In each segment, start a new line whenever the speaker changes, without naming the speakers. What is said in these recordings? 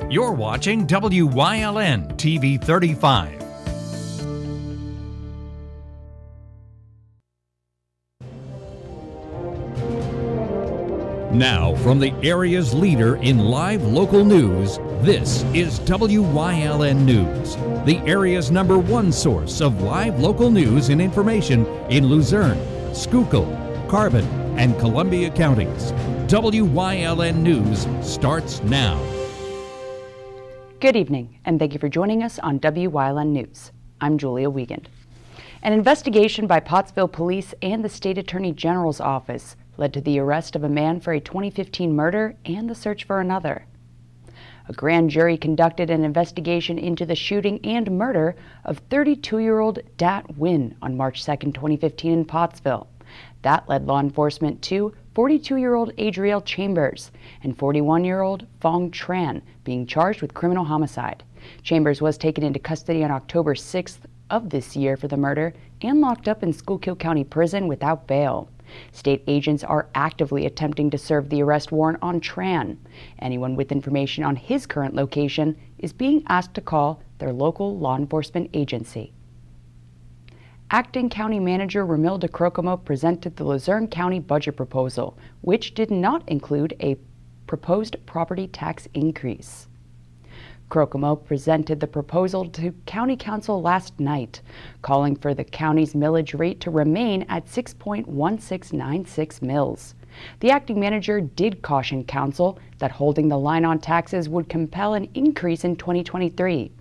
You're watching WYLN TV 35. Now, from the area's leader in live local news, this is WYLN News, the area's #1 source of live local news and information in Luzerne, Schuylkill, Carbon, and Columbia counties. WYLN News starts now.
Good evening, and thank you for joining us on WYLN News. I'm Julia Wiegand. An investigation by Pottsville Police and the State Attorney General's office led to the arrest of a man for a 2015 murder and the search for another. A grand jury conducted an investigation into the shooting and murder of 32-year-old Dat Wyln on March 2, 2015 in Pottsville. That led law enforcement to 42-year-old Adriel Chambers and 41-year-old Phong Tran being charged with criminal homicide. Chambers was taken into custody on October 6th of this year for the murder and locked up in Schuylkill County Prison without bail. State agents are actively attempting to serve the arrest warrant on Tran. Anyone with information on his current location is being asked to call their local law enforcement agency. Acting County Manager Ramil DeCrocomo presented the Luzerne County budget proposal, which did not include a proposed property tax increase. Crocomo presented the proposal to County Council last night, calling for the county's millage rate to remain at 6.1696 mils. The acting manager did caution Council that holding the line on taxes would compel an increase in 2023.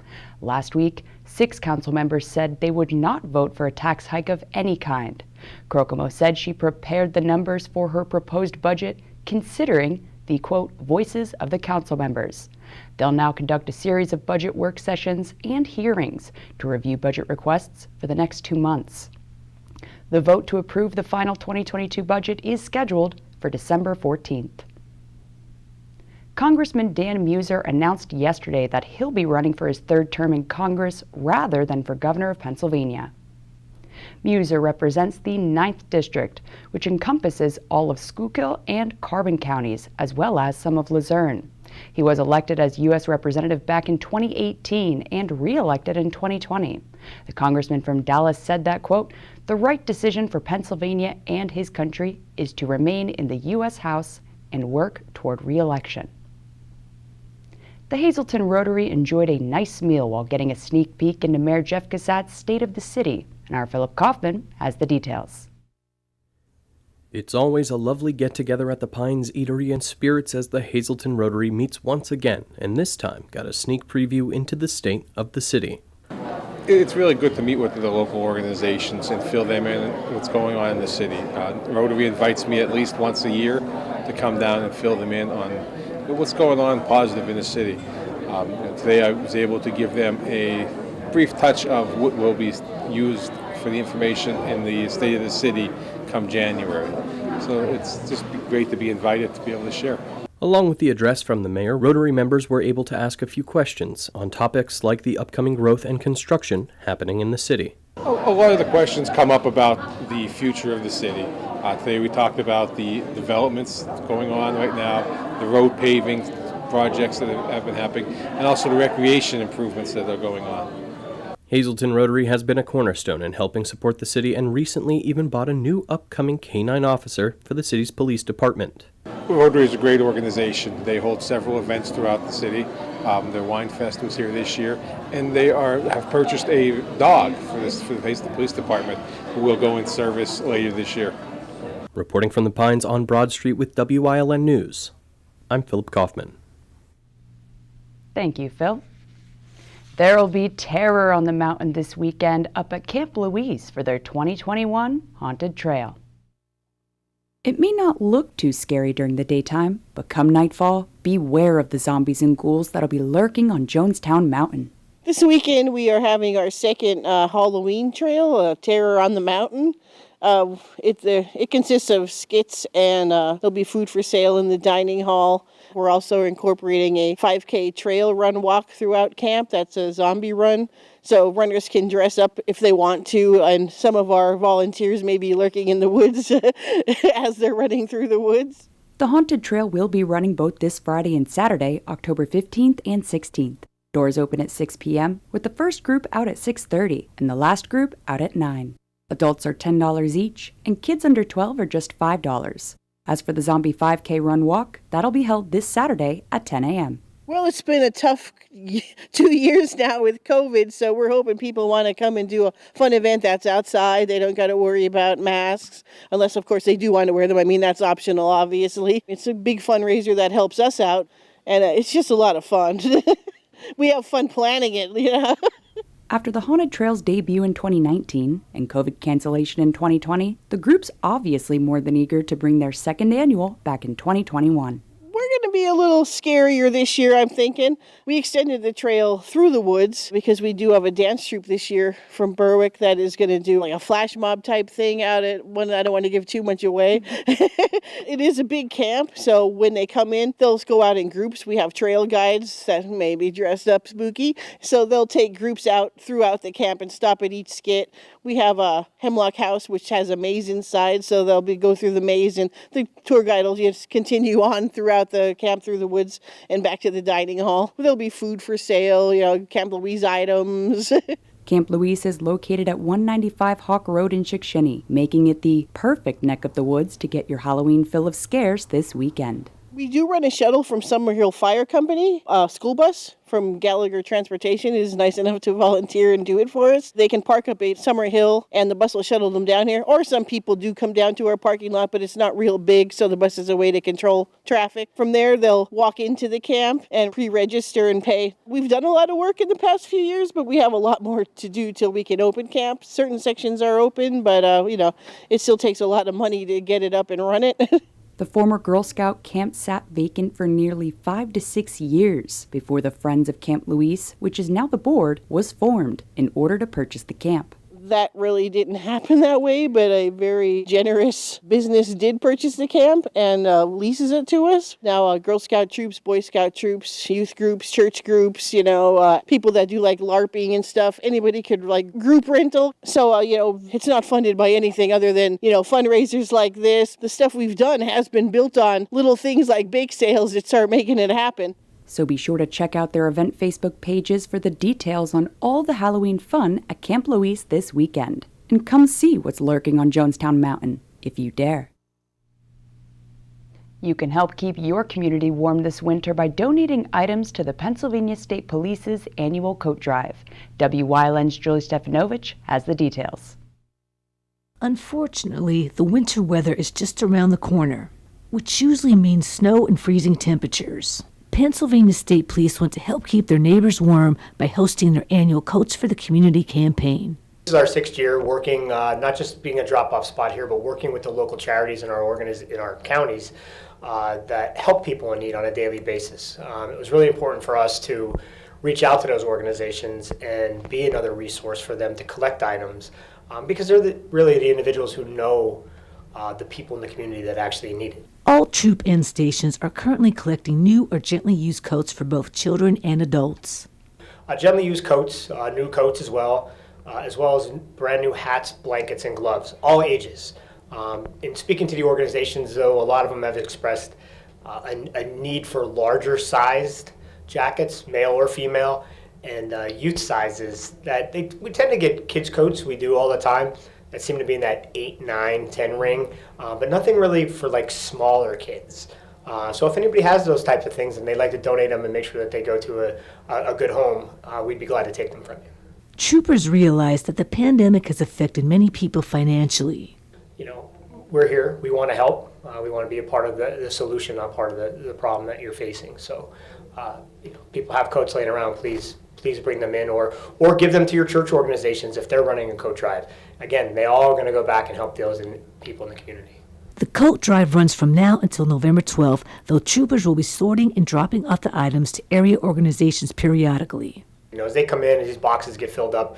Last week, 6 council members said they would not vote for a tax hike of any kind. Crocomo said she prepared the numbers for her proposed budget considering the, quote, voices of the council members. They'll now conduct a series of budget work sessions and hearings to review budget requests for the next 2 months. The vote to approve the final 2022 budget is scheduled for December 14th. Congressman Dan Muser announced yesterday that he'll be running for his 3rd term in Congress rather than for governor of Pennsylvania. Muser represents the 9th District, which encompasses all of Schuylkill and Carbon counties, as well as some of Luzerne. He was elected as U.S. Representative back in 2018 and re-elected in 2020. The congressman from Dallas said that, quote, the right decision for Pennsylvania and his country is to remain in the U.S. House and work toward re-election. The Hazleton Rotary enjoyed a nice meal while getting a sneak peek into Mayor Jeff Cassatt's State of the City, and our Philip Kaufman has the details.
It's always a lovely get-together at the Pines Eatery and Spirits as the Hazleton Rotary meets once again, and this time got a sneak preview into the state of the city.
It's really good to meet with the local organizations and fill them in what's going on in the city. Rotary invites me at least once a year to come down and fill them in on what's going on positive in the city. Today I was able to give them a brief touch of what will be used for the information in the state of the city come January. So it's just great to be invited to be able to share.
Along with the address from the mayor, Rotary members were able to ask a few questions on topics like the upcoming growth and construction happening in the city.
A lot of the questions come up about the future of the city. Today we talked about the developments going on right now, the road paving projects that have been happening, and also the recreation improvements that are going on.
Hazleton Rotary has been a cornerstone in helping support the city and recently even bought a new upcoming K-9 officer for the city's police department.
Rotary is a great organization. They hold several events throughout the city. Their Wine Fest was here this year, and they have purchased a dog for the police department who will go in service later this year.
Reporting from the Pines on Broad Street with WYLN News, I'm Philip Kaufman.
Thank you, Phil. There will be terror on the mountain this weekend up at Camp Louise for their 2021 Haunted Trail. It may not look too scary during the daytime, but come nightfall, beware of the zombies and ghouls that'll be lurking on Jonestown Mountain.
This weekend we are having our second Halloween trail, Terror on the Mountain. It consists of skits and there'll be food for sale in the dining hall. We're also incorporating a 5K trail run walk throughout camp. That's a zombie run. So runners can dress up if they want to, and some of our volunteers may be lurking in the woods as they're running through the woods.
The Haunted Trail will be running both this Friday and Saturday, October 15th and 16th. Doors open at 6 p.m., with the first group out at 6:30 and the last group out at 9. Adults are $10 each, and kids under 12 are just $5. As for the Zombie 5K Run Walk, that'll be held this Saturday at 10 a.m.
Well, it's been a tough 2 years now with COVID, so we're hoping people want to come and do a fun event that's outside. They don't got to worry about masks, unless, of course, they do want to wear them. I mean, that's optional, obviously. It's a big fundraiser that helps us out, and it's just a lot of fun. We have fun planning it, you know.
After the Haunted Trail's debut in 2019 and COVID cancellation in 2020, the group's obviously more than eager to bring their second annual back in 2021.
We're going to be a little scarier this year, I'm thinking. We extended the trail through the woods because we do have a dance troupe this year from Berwick that is going to do like a flash mob type thing out at one. I don't want to give too much away. It is a big camp, so when they come in, they'll go out in groups. We have trail guides that may be dressed up spooky, so they'll take groups out throughout the camp and stop at each skit. We have a Hemlock House, which has a maze inside, so they'll go through the maze, and the tour guide will just continue on throughout the camp through the woods and back to the dining hall. There'll be food for sale, Camp Louise items.
Camp Louise is located at 195 Hawk Road in Chickashinny, making it the perfect neck of the woods to get your Halloween fill of scares this weekend.
We do run a shuttle from Summerhill Fire Company. A school bus from Gallagher Transportation is nice enough to volunteer and do it for us. They can park up at Summerhill and the bus will shuttle them down here. Or some people do come down to our parking lot, but it's not real big, so the bus is a way to control traffic. From there, they'll walk into the camp and pre-register and pay. We've done a lot of work in the past few years, but we have a lot more to do till we can open camp. Certain sections are open, but it still takes a lot of money to get it up and run it.
The former Girl Scout camp sat vacant for nearly 5 to 6 years before the Friends of Camp Louise, which is now the board, was formed in order to purchase the camp.
That really didn't happen that way, but a very generous business did purchase the camp and leases it to us. Now, Girl Scout troops, Boy Scout troops, youth groups, church groups, people that do like LARPing and stuff, anybody could group rental. So, it's not funded by anything other than, fundraisers like this. The stuff we've done has been built on little things like bake sales that start making it happen.
So be sure to check out their event Facebook pages for the details on all the Halloween fun at Camp Louise this weekend. And come see what's lurking on Jonestown Mountain, if you dare. You can help keep your community warm this winter by donating items to the Pennsylvania State Police's annual coat drive. WYLN's Julie Stefanovich has the details.
Unfortunately, the winter weather is just around the corner, which usually means snow and freezing temperatures. Pennsylvania State Police want to help keep their neighbors warm by hosting their annual Coats for the Community campaign.
This is our 6th year working, not just being a drop-off spot here, but working with the local charities in our counties that help people in need on a daily basis. It was really important for us to reach out to those organizations and be another resource for them to collect items because they're really the individuals who know the people in the community that actually need it.
All troop end stations are currently collecting new or gently used coats for both children and adults.
Gently used coats, new coats as well as brand new hats, blankets, and gloves, all ages. In speaking to the organizations, though, a lot of them have expressed a need for larger sized jackets, male or female, and youth sizes that we tend to get kids' coats, we do all the time, that seem to be in that 8, 9, 10 ring, but nothing really for smaller kids. So if anybody has those types of things and they'd like to donate them and make sure that they go to a good home, we'd be glad to take them from you.
Troopers realize that the pandemic has affected many people financially.
We're here, we want to help, we want to be a part of the solution, not part of the problem that you're facing. So people have coats laying around, please bring them in or give them to your church organizations if they're running a coat drive. Again, they all are going to go back and help those people in the community.
The coat drive runs from now until November 12th, though troopers will be sorting and dropping off the items to area organizations periodically.
As they come in, these boxes get filled up,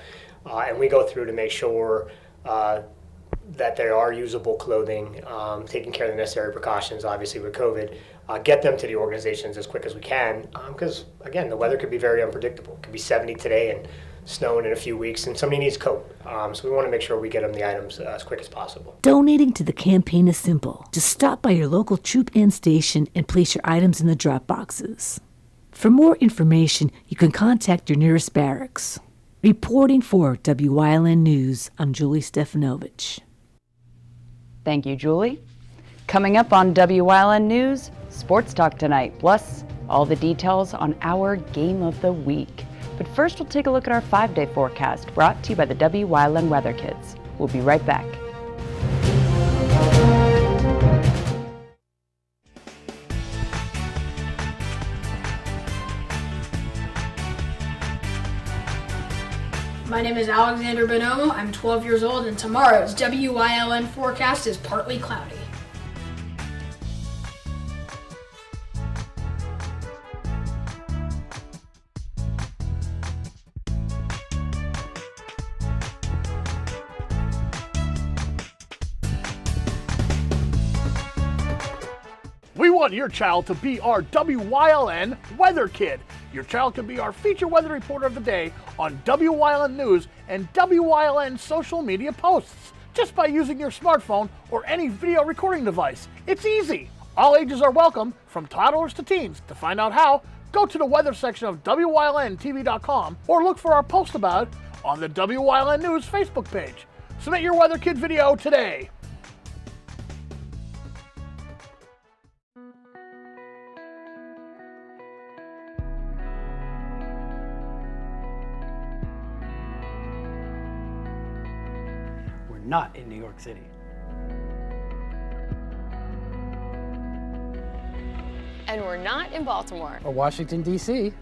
and we go through to make sure that they are usable clothing, taking care of the necessary precautions, obviously with COVID, get them to the organizations as quick as we can, because again, the weather could be very unpredictable. It could be 70 today and snowing in a few weeks, and somebody needs coat. So we want to make sure we get them the items as quick as possible.
Donating to the campaign is simple. Just stop by your local Troop N station and place your items in the drop boxes. For more information, you can contact your nearest barracks. Reporting for Wyln News, I'm Julie Stefanovich.
Thank you, Julie. Coming up on Wyln News, Sports Talk tonight, plus all the details on our Game of the Week. But first, we'll take a look at our 5-day forecast, brought to you by the Wyln Weather Kids. We'll be right back.
My name is Alexander Bonomo. I'm 12 years old, and tomorrow's WYLN forecast is partly cloudy.
We want your child to be our WYLN Weather Kid. Your child can be our feature weather reporter of the day on WYLN News and WYLN social media posts, just by using your smartphone or any video recording device. It's easy. All ages are welcome, from toddlers to teens. To find out how, go to the weather section of WYLNTV.com or look for our post about it on the WYLN News Facebook page. Submit your Weather Kid video today.
Not in New York City.
And we're not in Baltimore.
Or Washington, D.C.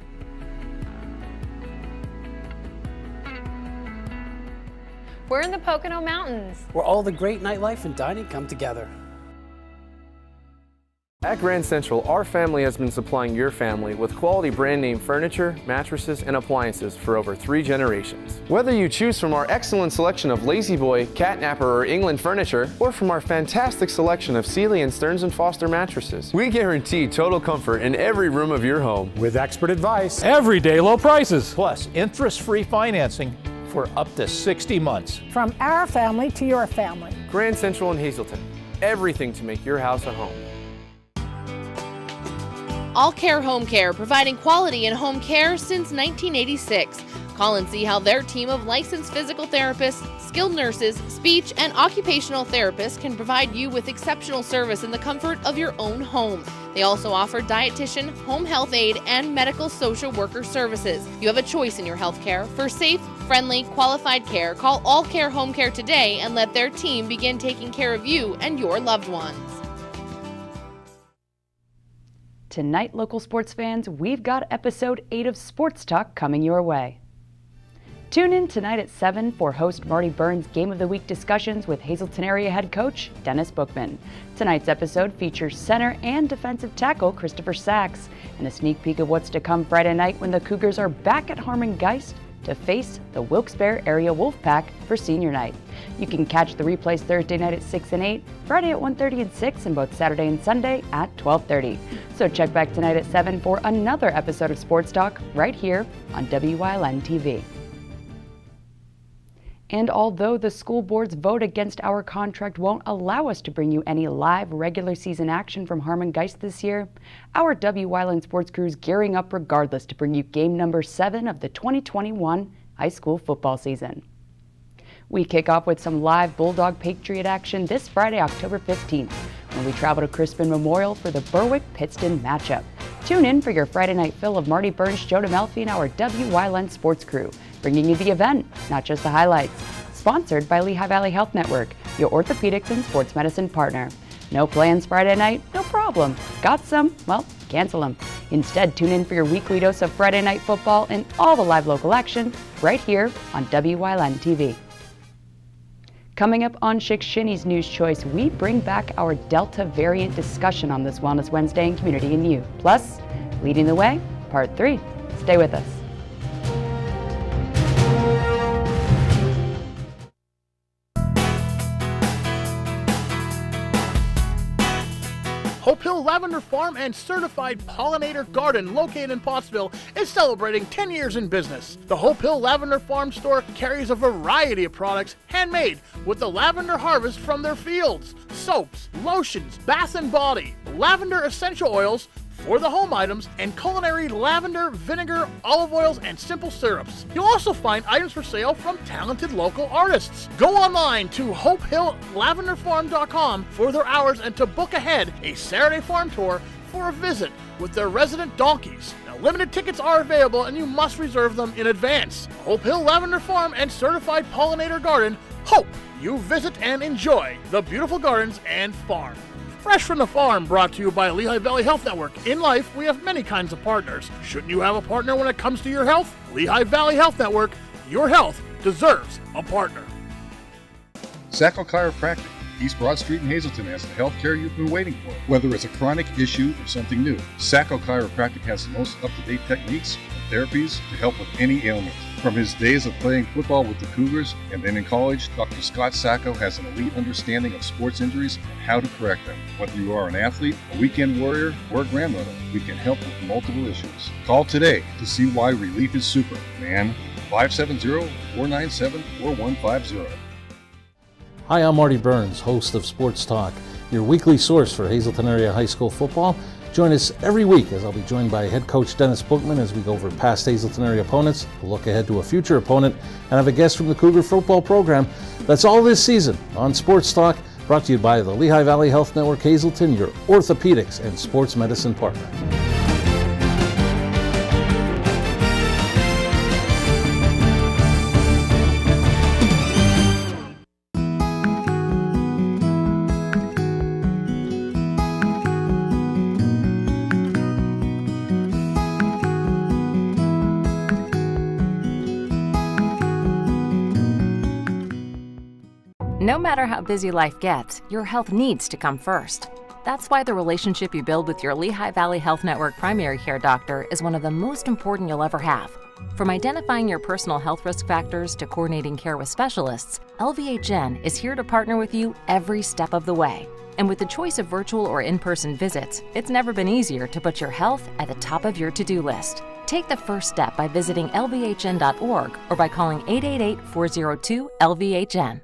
We're in the Pocono Mountains,
where all the great nightlife and dining come together.
At Grand Central, our family has been supplying your family with quality brand name furniture, mattresses, and appliances for over 3 generations. Whether you choose from our excellent selection of Lazy Boy, Catnapper, or England furniture, or from our fantastic selection of Sealy and Stearns & Foster mattresses, we guarantee total comfort in every room of your home.
With expert advice,
everyday low prices,
plus interest-free financing for up to 60 months.
From our family to your family.
Grand Central in Hazleton. Everything to make your house a home.
All Care Home Care, providing quality in home care since 1986. Call and see how their team of licensed physical therapists, skilled nurses, speech, and occupational therapists can provide you with exceptional service in the comfort of your own home. They also offer dietitian, home health aide, and medical social worker services. You have a choice in your health care. For safe, friendly, qualified care, call All Care Home Care today and let their team begin taking care of you and your loved ones.
Tonight, local sports fans, we've got episode 8 of Sports Talk coming your way. Tune in tonight at 7 for host Marty Burns' Game of the Week discussions with Hazleton area head coach Dennis Bookman. Tonight's episode features center and defensive tackle Christopher Sachs, and a sneak peek of what's to come Friday night when the Cougars are back at Harmon Geist to face the Wilkes-Barre area Wolfpack for senior night. You can catch the replays Thursday night at 6 and 8, Friday at 1:30 and 6, and both Saturday and Sunday at 12:30. So check back tonight at 7 for another episode of Sports Talk right here on WYLN TV. And although the school board's vote against our contract won't allow us to bring you any live regular season action from Harmon Geist this year, our WYLN sports crew is gearing up regardless to bring you game number 7 of the 2021 high school football season. We kick off with some live Bulldog Patriot action this Friday, October 15th, when we travel to Crispin Memorial for the Berwick-Pittston matchup. Tune in for your Friday night fill of Marty Burns, Joe DeMelfi, and our WYLN sports crew, bringing you the event, not just the highlights. Sponsored by Lehigh Valley Health Network, your orthopedics and sports medicine partner. No plans Friday night? No problem. Got some? Well, cancel them. Instead, tune in for your weekly dose of Friday night football and all the live local action right here on WYLN TV. Coming up on Chick Shinny's News Choice, we bring back our Delta variant discussion on this Wellness Wednesday in Community and You. Plus, leading the way, part 3. Stay with us.
Hope Hill Hill Lavender Farm and Certified Pollinator Garden, located in Pottsville, is celebrating 10 years in business. The Hope Hill Lavender Farm store carries a variety of products handmade with the lavender harvest from their fields. Soaps, lotions, bath and body, lavender essential oils, for the home items, and culinary lavender, vinegar, olive oils, and simple syrups. You'll also find items for sale from talented local artists. Go online to HopeHillLavenderFarm.com for their hours and to book ahead a Saturday farm tour for a visit with their resident donkeys. Now, limited tickets are available and you must reserve them in advance. Hope Hill Lavender Farm and Certified Pollinator Garden hope you visit and enjoy the beautiful gardens and farm. Fresh from the Farm, brought to you by Lehigh Valley Health Network. In life, we have many kinds of partners. Shouldn't you have a partner when it comes to your health? Lehigh Valley Health Network, your health deserves a partner.
Sacco Chiropractic, East Broad Street in Hazleton, has the health care you've been waiting for. Whether it's a chronic issue or something new, Sacco Chiropractic has the most up-to-date techniques and therapies to help with any ailment. From his days of playing football with the Cougars and then in college, Dr. Scott Sacco has an elite understanding of sports injuries and how to correct them. Whether you are an athlete, a weekend warrior, or a grandmother, we can help with multiple issues. Call today to see why relief is super, man. 570-497-4150.
Hi, I'm Marty Burns, host of Sports Talk, your weekly source for Hazleton area high school football. Join us every week as I'll be joined by head coach Dennis Bookman as we go over past Hazleton area opponents, we'll look ahead to a future opponent, and have a guest from the Cougar football program. That's all this season on Sports Talk, brought to you by the Lehigh Valley Health Network Hazleton, your orthopedics and sports medicine partner.
No matter how busy life gets, your health needs to come first. That's why the relationship you build with your Lehigh Valley Health Network primary care doctor is one of the most important you'll ever have. From identifying your personal health risk factors to coordinating care with specialists, LVHN is here to partner with you every step of the way. And with the choice of virtual or in-person visits, it's never been easier to put your health at the top of your to-do list. Take the first step by visiting lvhn.org or by calling 888-402-LVHN.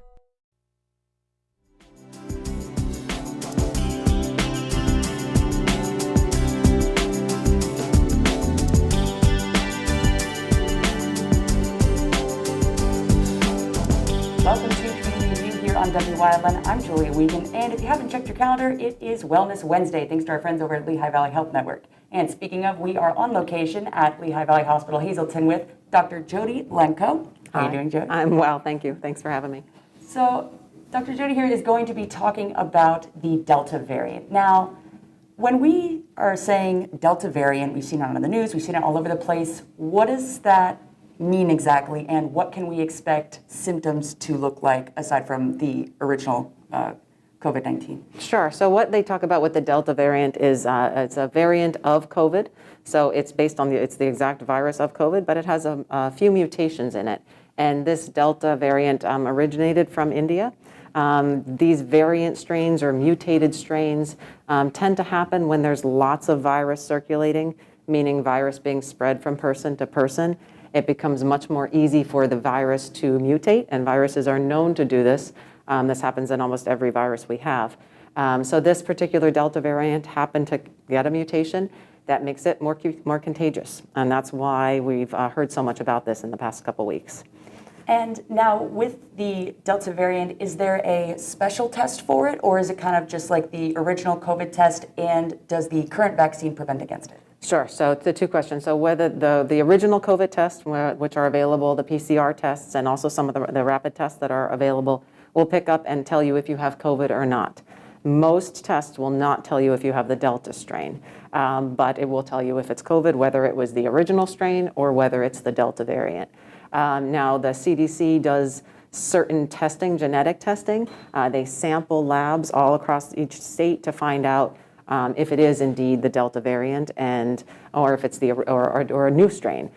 Welcome to Community Review here on WYLN. I'm Julia Wiegand, and if you haven't checked your calendar, it is Wellness Wednesday, thanks to our friends over at Lehigh Valley Health Network. And speaking of, we are on location at Lehigh Valley Hospital Hazleton with Dr. Jody Lenko. How are you doing, Jody?
I'm well, thank you. Thanks for having me.
So, Dr. Jody here is going to be talking about the Delta variant. Now, when we are saying Delta variant, we've seen it on the news, we've seen it all over the place. What does that mean exactly, and what can we expect symptoms to look like aside from the original COVID-19?
Sure. So what they talk about with the Delta variant is it's a variant of COVID. So it's based on it's the exact virus of COVID, but it has a few mutations in it. And this Delta variant originated from India. These variant strains or mutated strains tend to happen when there's lots of virus circulating, meaning virus being spread from person to person. It becomes much more easy for the virus to mutate, and viruses are known to do this. This happens in almost every virus we have. So this particular Delta variant happened to get a mutation that makes it more contagious, and that's why we've heard so much about this in the past couple weeks.
And now with the Delta variant, is there a special test for it, or is it kind of just like the original COVID test, and does the current vaccine prevent against it?
Sure. So the two questions. So whether the original COVID tests, which are available, the PCR tests, and also some of the rapid tests that are available, will pick up and tell you if you have COVID or not. Most tests will not tell you if you have the Delta strain, but it will tell you if it's COVID, whether it was the original strain or whether it's the Delta variant. Now, the CDC does certain testing, genetic testing. They sample labs all across each state to find out if it is indeed the Delta variant or if it's or a new strain.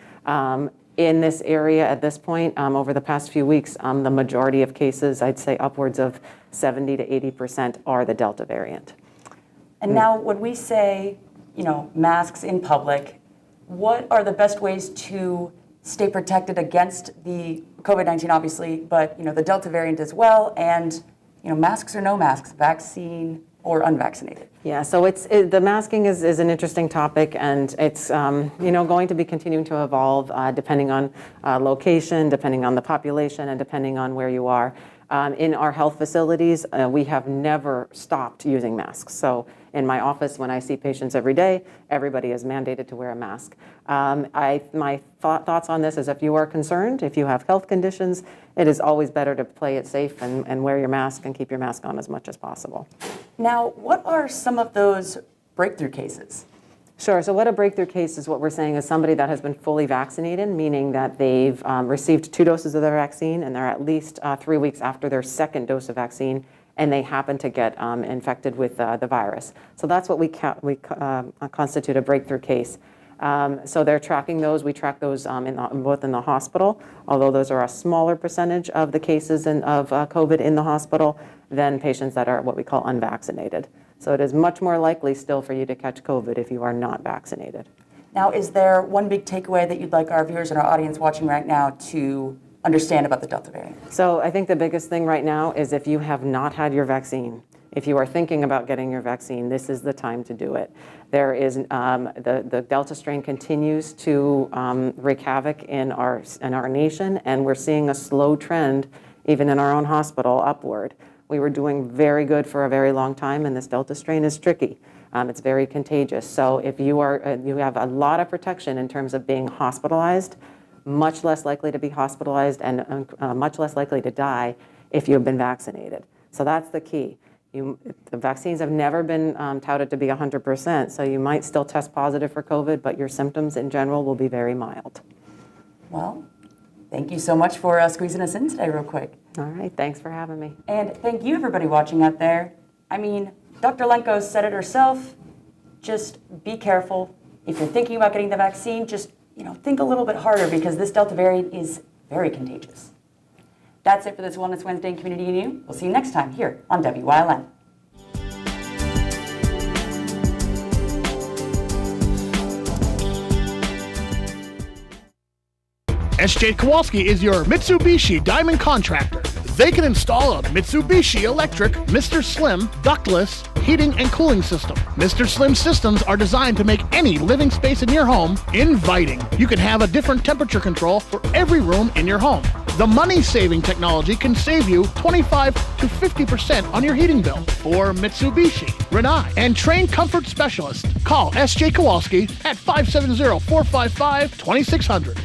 In this area at this point, over the past few weeks, the majority of cases, I'd say upwards of 70 to 80%, are the Delta variant.
And now when we say, masks in public, what are the best ways to stay protected against the COVID-19, obviously, but, the Delta variant as well, and, masks or no masks, vaccine or unvaccinated?
Yeah, so the masking is an interesting topic, and it's going to be continuing to evolve depending on location, depending on the population, and depending on where you are. In our health facilities, we have never stopped using masks. So in my office, when I see patients every day, everybody is mandated to wear a mask. My thoughts on this is, if you are concerned, if you have health conditions, it is always better to play it safe and wear your mask and keep your mask on as much as possible.
Now, what are some of those breakthrough cases?
Sure. So what a breakthrough case is, what we're saying is somebody that has been fully vaccinated, meaning that they've received 2 doses of their vaccine and they're at least 3 weeks after their second dose of vaccine, and they happen to get infected with the virus. So that's what we constitute a breakthrough case. So they're tracking those. We track those both in the hospital, although those are a smaller percentage of the cases of COVID in the hospital than patients that are what we call unvaccinated. So it is much more likely still for you to catch COVID if you are not vaccinated.
Now, is there one big takeaway that you'd like our viewers and our audience watching right now to understand about the Delta variant?
So I think the biggest thing right now is, if you have not had your vaccine, if you are thinking about getting your vaccine, this is the time to do it. There is the Delta strain continues to wreak havoc in our nation, and we're seeing a slow trend even in our own hospital upward. We were doing very good for a very long time, and this Delta strain is tricky. It's very contagious. So if you have a lot of protection in terms of being hospitalized, much less likely to be hospitalized and much less likely to die if you have been vaccinated. So that's the key. The vaccines have never been touted to be 100%, so you might still test positive for COVID, but your symptoms in general will be very mild.
Well, thank you so much for squeezing us in today real quick.
All right, thanks for having me.
And thank you, everybody watching out there. I mean, Dr. Lenko said it herself. Just be careful. If you're thinking about getting the vaccine, just think a little bit harder, because this Delta variant is very contagious. That's it for this Wellness Wednesday in Community and You. We'll see you next time here on WYLN.
SJ Kowalski is your Mitsubishi Diamond Contractor. They can install a Mitsubishi electric Mr. Slim ductless heating and cooling system. Mr. Slim systems are designed to make any living space in your home inviting. You can have a different temperature control for every room in your home. The money-saving technology can save you 25 to 50% on your heating bill. For Mitsubishi, Rinnai, and trained comfort specialists, call SJ Kowalski at 570-455-2600.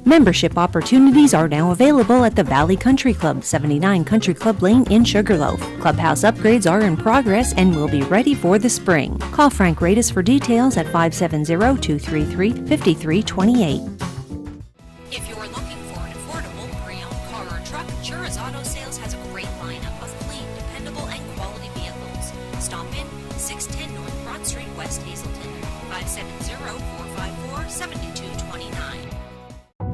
Membership opportunities are now available at the Valley Country Club, 79 Country Club Lane in Sugarloaf. Clubhouse upgrades are in progress and will be ready for the spring. Call Frank Radis for details at 570-233-5328.
If you're looking for an affordable pre-owned car or truck, Chura's Auto Sales has a great lineup of clean, dependable, and quality vehicles. Stop in 610 North Broad Street, West Hazelton, 570-454-7229.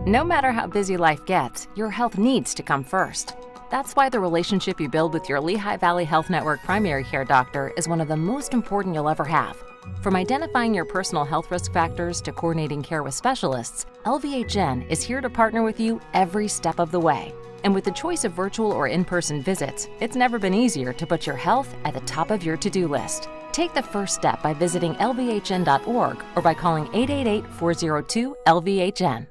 No matter how busy life gets, your health needs to come first. That's why the relationship you build with your Lehigh Valley Health Network primary care doctor is one of the most important you'll ever have. From identifying your personal health risk factors to coordinating care with specialists, LVHN is here to partner with you every step of the way. And with the choice of virtual or in-person visits, it's never been easier to put your health at the top of your to-do list. Take the first step by visiting lvhn.org or by calling 888-402-LVHN.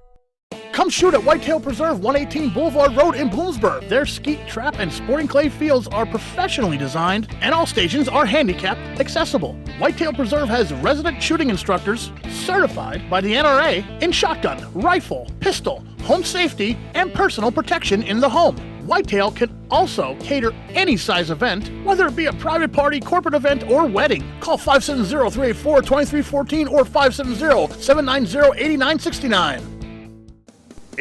Come shoot at Whitetail Preserve 118 Boulevard Road in Bloomsburg. Their skeet, trap, and sporting clay fields are professionally designed, and all stations are handicapped accessible. Whitetail Preserve has resident shooting instructors certified by the NRA in shotgun, rifle, pistol, home safety, and personal protection in the home. Whitetail can also cater any size event, whether it be a private party, corporate event, or wedding. Call 570-384-2314 or 570-790-8969.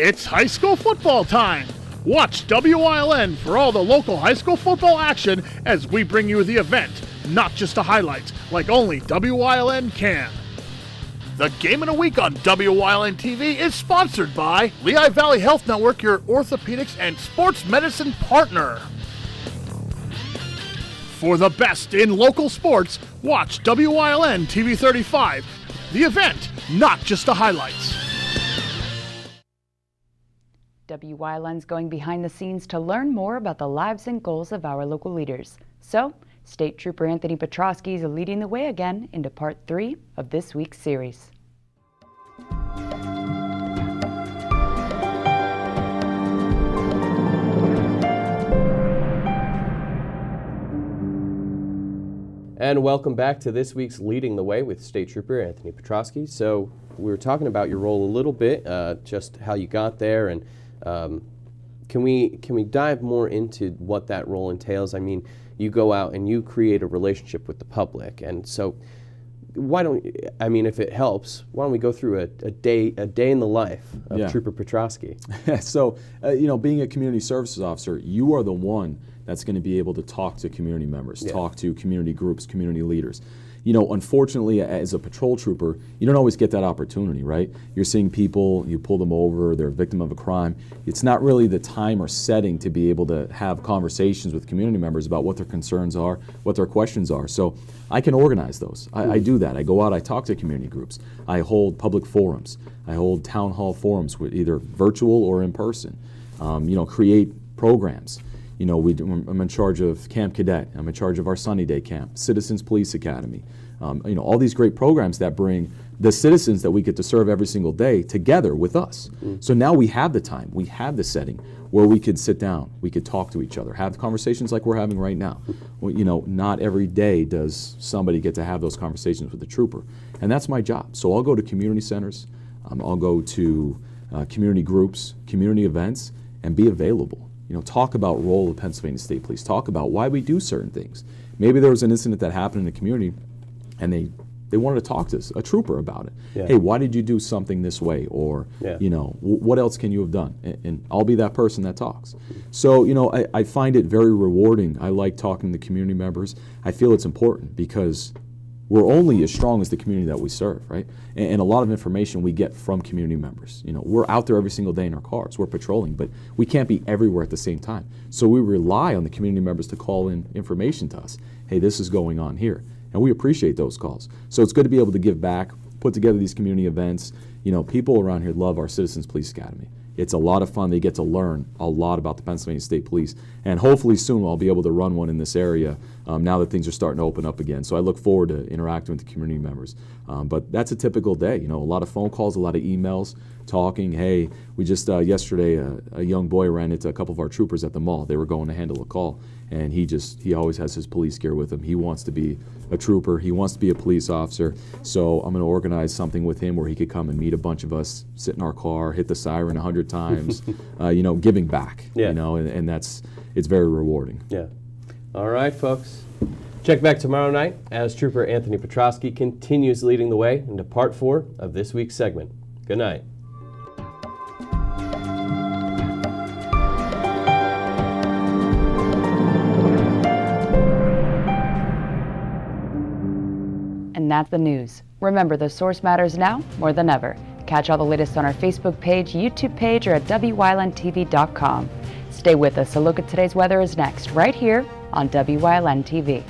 It's high school football time. Watch WYLN for all the local high school football action as we bring you the event, not just the highlights, like only WYLN can. The Game of the Week on WYLN TV is sponsored by Lehigh Valley Health Network, your orthopedics and sports medicine partner. For the best in local sports, Watch WYLN TV 35, the event, not just the highlights.
WYLN's going behind the scenes to learn more about the lives and goals of our local leaders. So, State Trooper Anthony Petrosky is leading the way again into part 3 of this week's series.
And welcome back to this week's Leading the Way with State Trooper Anthony Petrosky. So we were talking about your role a little bit, just how you got there, and can we dive more into what that role entails? I mean, you go out and you create a relationship with the public, and so if it helps, why don't we go through a day in the life of Trooper Petrosky?
So, being a community services officer, you are the one that's going to be able to talk to community members, talk to community groups, community leaders. Unfortunately, as a patrol trooper, you don't always get that opportunity, right? You're seeing people, you pull them over, they're a victim of a crime. It's not really the time or setting to be able to have conversations with community members about what their concerns are, what their questions are. So I can organize those. I do that. I go out, I talk to community groups. I hold public forums. I hold town hall forums, with either virtual or in person. Create programs. I'm in charge of Camp Cadet. I'm in charge of our Sunny Day Camp, Citizens Police Academy. All these great programs that bring the citizens that we get to serve every single day together with us. So now we have the time, we have the setting where we could sit down, we could talk to each other, have conversations like we're having right now. Not every day does somebody get to have those conversations with the trooper. And that's my job. So I'll go to community centers, I'll go to community groups, community events, and be available. Talk about role of Pennsylvania State Police. Talk about why we do certain things. Maybe there was an incident that happened in the community, and they wanted to talk to a trooper about it. Hey, why did you do something this way? Or what else can you have done? And I'll be that person that talks. So I find it very rewarding. I like talking to community members. I feel it's important because we're only as strong as the community that we serve, right? And a lot of information we get from community members. We're out there every single day in our cars. We're patrolling, but we can't be everywhere at the same time. So we rely on the community members to call in information to us. Hey, this is going on here. And we appreciate those calls. So it's good to be able to give back, put together these community events. People around here love our Citizens Police Academy. It's a lot of fun. They get to learn a lot about the Pennsylvania State Police. And hopefully soon I'll be able to run one in this area now that things are starting to open up again. So I look forward to interacting with the community members. But that's a typical day. A lot of phone calls, a lot of emails, talking. Hey, we just yesterday, a young boy ran into a couple of our troopers at the mall. They were going to handle a call. And he always has his police gear with him. He wants to be a trooper. He wants to be a police officer. So I'm going to organize something with him where he could come and meet a bunch of us, sit in our car, hit the siren 100 times, giving back, and it's very rewarding.
Yeah. All right, folks. Check back tomorrow night as Trooper Anthony Petrosky continues leading the way into part 4 of this week's segment. Good night.
And that's the news. Remember, the source matters now more than ever. Catch all the latest on our Facebook page, YouTube page, or at WYLNTV.com. Stay with us. A look at today's weather is next, right here on WYLN TV.